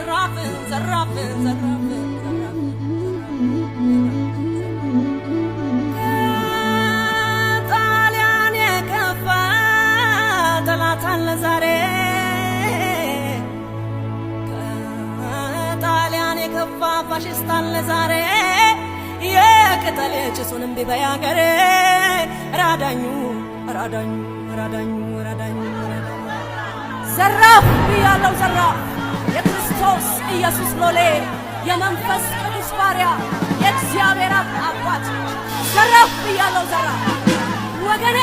ዘራፍ ዘራፍ ዘራፍ ጣሊያን የከፋ ጠላት አለ ዛሬ ጣሊያን የከፋ ፋሽስት አለ ዛሬ የቅጠል ጭሱን እምቢ በይ አገሬ ራዳኙ ራዳኙ ራዳኙ ራዳኙ ዘራፍ ብያለሁ ዘራፍ የክርስቶስ ኢየሱስ ሎሌ የመንፈስ ቅዱስ ባሪያ የእግዚአብሔር አባት ዘራፍ ብያለሁ ዘራፍ ወገኔ